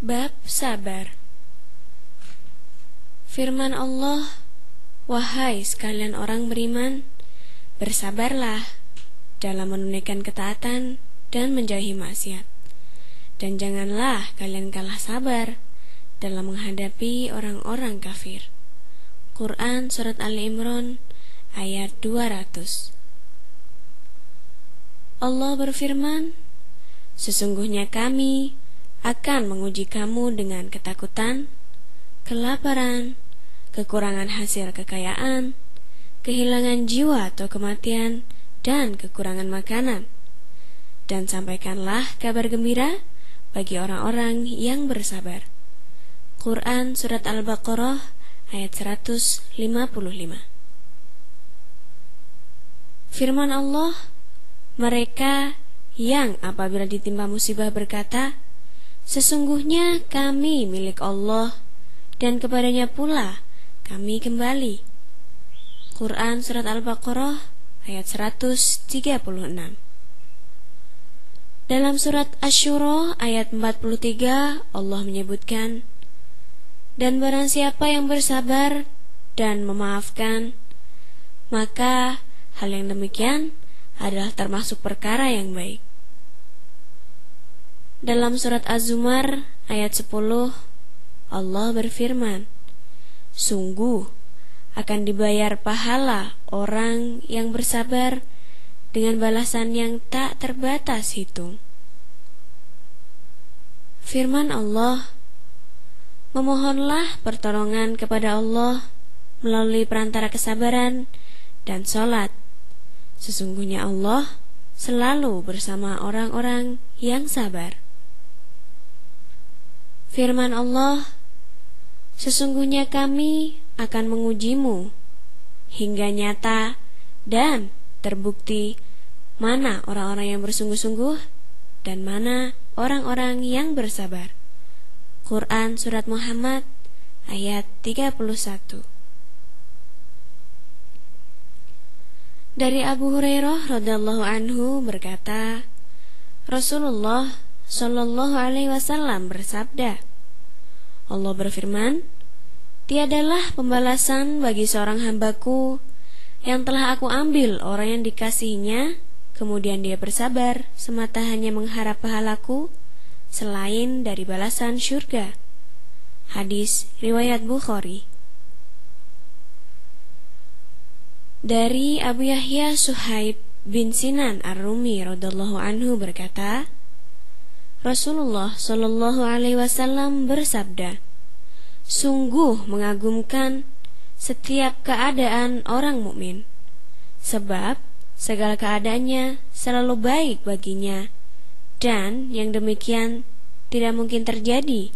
Bab sabar. Firman Allah, wahai sekalian orang beriman, bersabarlah dalam menunaikan ketaatan dan menjauhi maksiat. Dan janganlah kalian kalah sabar dalam menghadapi orang-orang kafir. Quran Surat Ali Imran ayat 200. Allah berfirman, sesungguhnya kami akan menguji kamu dengan ketakutan, kelaparan, kekurangan hasil kekayaan, kehilangan jiwa atau kematian, dan kekurangan makanan. Dan sampaikanlah kabar gembira bagi orang-orang yang bersabar. Quran Surat Al-Baqarah ayat 155. Firman Allah, mereka yang apabila ditimpa musibah berkata, sesungguhnya kami milik Allah dan kepadanya pula kami kembali. Quran Surat Al-Baqarah ayat 136. Dalam surat Asy-Syura ayat 43 Allah menyebutkan, dan barang siapa yang bersabar dan memaafkan, maka hal yang demikian adalah termasuk perkara yang baik. Dalam surat Az-Zumar ayat 10 Allah berfirman, sungguh akan dibayar pahala orang yang bersabar dengan balasan yang tak terbatas hitung. Firman Allah, memohonlah pertolongan kepada Allah melalui perantara kesabaran dan salat. Sesungguhnya Allah selalu bersama orang-orang yang sabar. Firman Allah, sesungguhnya kami akan mengujimu hingga nyata dan terbukti mana orang-orang yang bersungguh-sungguh dan mana orang-orang yang bersabar. Quran Surat Muhammad ayat 31. Dari Abu Hurairah radhiyallahu anhu berkata, Rasulullah Shallallahu alaihi wasallam bersabda, Allah berfirman, tiadalah pembalasan bagi seorang hambaku yang telah aku ambil orang yang dikasihinya, kemudian dia bersabar semata hanya mengharap pahalaku, selain dari balasan syurga. Hadis riwayat Bukhari. Dari Abu Yahya Suhaib bin Sinan Ar-Rumi radhiyallahu anhu berkata, Rasulullah Shallallahu alaihi wasallam bersabda, sungguh mengagumkan setiap keadaan orang mukmin, sebab segala keadaannya selalu baik baginya, dan yang demikian tidak mungkin terjadi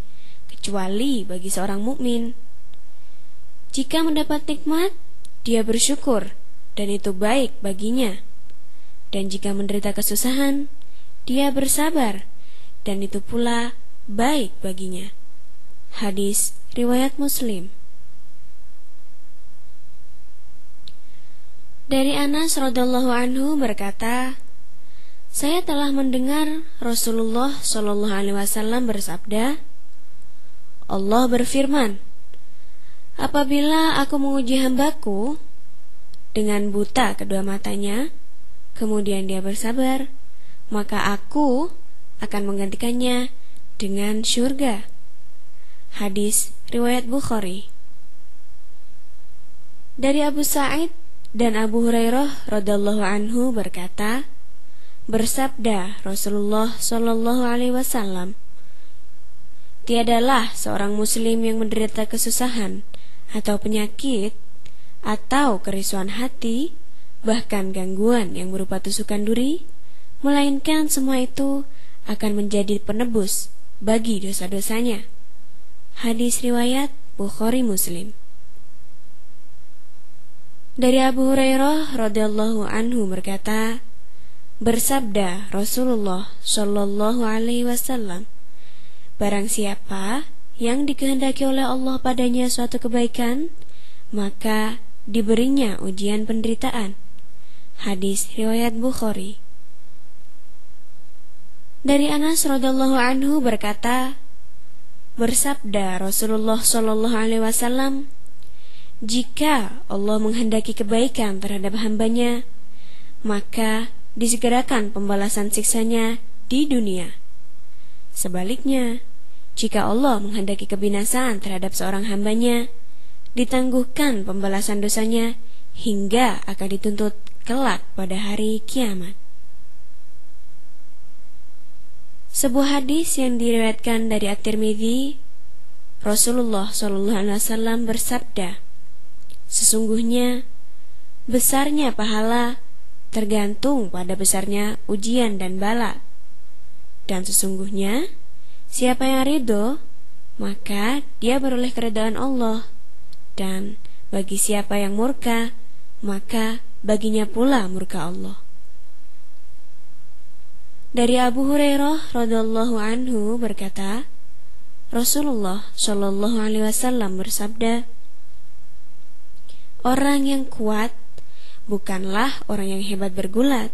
kecuali bagi seorang mukmin. Jika mendapat nikmat, dia bersyukur dan itu baik baginya, dan jika menderita kesusahan, dia bersabar dan itu pula baik baginya. Hadis riwayat Muslim. Dari Anas radhiyallahu anhu berkata, saya telah mendengar Rasulullah Shallallahu alaihi wasallam bersabda, Allah berfirman, apabila aku menguji hambaku dengan buta kedua matanya, kemudian dia bersabar, maka aku akan menggantikannya dengan syurga. Hadis riwayat Bukhari. Dari Abu Sa'id dan Abu Hurairah radhiyallahu anhu berkata, bersabda Rasulullah Shallallahu alaihi wasallam, tiadalah seorang muslim yang menderita kesusahan atau penyakit atau kerisuan hati, bahkan gangguan yang berupa tusukan duri, melainkan semua itu akan menjadi penebus bagi dosa-dosanya. Hadis riwayat Bukhari Muslim. Dari Abu Hurairah radhiyallahu anhu berkata, bersabda Rasulullah Shallallahu alaihi wasallam, barang siapa yang dikehendaki oleh Allah padanya suatu kebaikan, maka diberinya ujian penderitaan. Hadis riwayat Bukhari. Dari Anas radhiyallahu anhu berkata, Bersabda Rasulullah Shallallahu Alaihi Wasallam, jika Allah menghendaki kebaikan terhadap hambanya, maka disegerakan pembalasan siksanya di dunia. Sebaliknya, jika Allah menghendaki kebinasaan terhadap seorang hambanya, ditangguhkan pembalasan dosanya hingga akan dituntut kelak pada hari kiamat. Sebuah hadis yang diriwayatkan dari At-Tirmidzi, Rasulullah SAW bersabda, sesungguhnya besarnya pahala tergantung pada besarnya ujian dan bala. Dan sesungguhnya siapa yang ridho, maka dia beroleh keridhaan Allah. Dan bagi siapa yang murka, maka baginya pula murka Allah. Dari Abu Hurairah radhiyallahu anhu berkata, Rasulullah Shallallahu Alaihi Wasallam bersabda, orang yang kuat bukanlah orang yang hebat bergulat,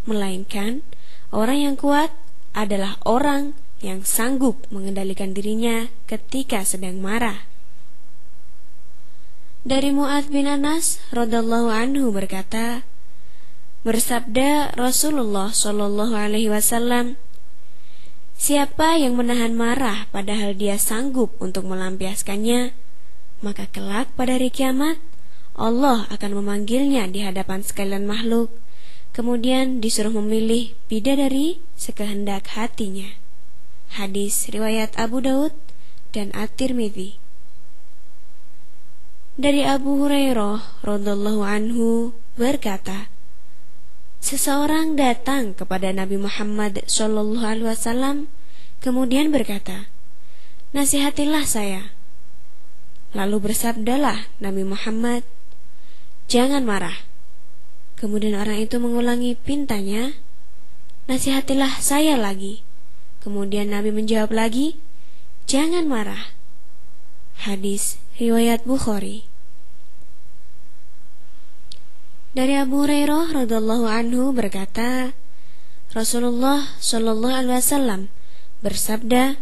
melainkan orang yang kuat adalah orang yang sanggup mengendalikan dirinya ketika sedang marah. Dari Mu'adz bin Anas radhiyallahu anhu berkata, bersabda Rasulullah Shallallahu Alaihi Wasallam, siapa yang menahan marah padahal dia sanggup untuk melampiaskannya, maka kelak pada hari kiamat Allah akan memanggilnya di hadapan sekalian makhluk, kemudian disuruh memilih bidadari sekehendak hatinya. Hadis riwayat Abu Daud dan At-Tirmidzi. Dari Abu Hurairah radhiyallahu anhu berkata, seseorang datang kepada Nabi Muhammad Shallallahu Alaihi Wasallam kemudian berkata, nasihatilah saya. Lalu bersabdalah Nabi Muhammad, jangan marah. Kemudian orang itu mengulangi pintanya, nasihatilah saya lagi. Kemudian Nabi menjawab lagi, jangan marah. Hadis riwayat Bukhari. Dari Abu Hurairah radhiyallahu anhu berkata, Rasulullah Shallallahu Alaihi Wasallam bersabda,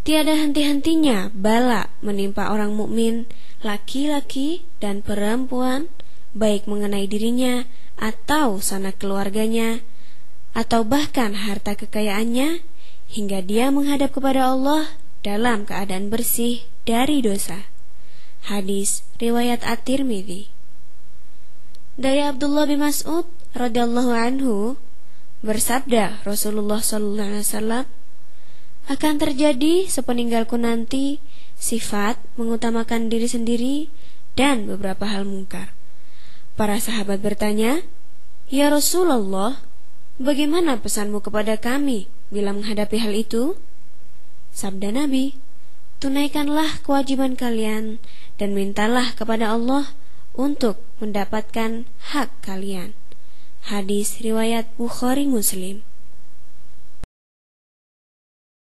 tiada henti-hentinya bala menimpa orang mukmin, laki-laki dan perempuan, baik mengenai dirinya atau sanak keluarganya, atau bahkan harta kekayaannya, hingga dia menghadap kepada Allah dalam keadaan bersih dari dosa. Hadis riwayat At-Tirmidzi. Dari Abdullah bin Mas'ud radhiyallahu anhu bersabda Rasulullah sallallahu alaihi wasallam, akan terjadi sepeninggalku nanti sifat mengutamakan diri sendiri dan beberapa hal mungkar. Para sahabat bertanya, ya Rasulullah, bagaimana pesanmu kepada kami bila menghadapi hal itu? Sabda Nabi, tunaikanlah kewajiban kalian dan mintalah kepada Allah untuk mendapatkan hak kalian. Hadis riwayat Bukhari Muslim.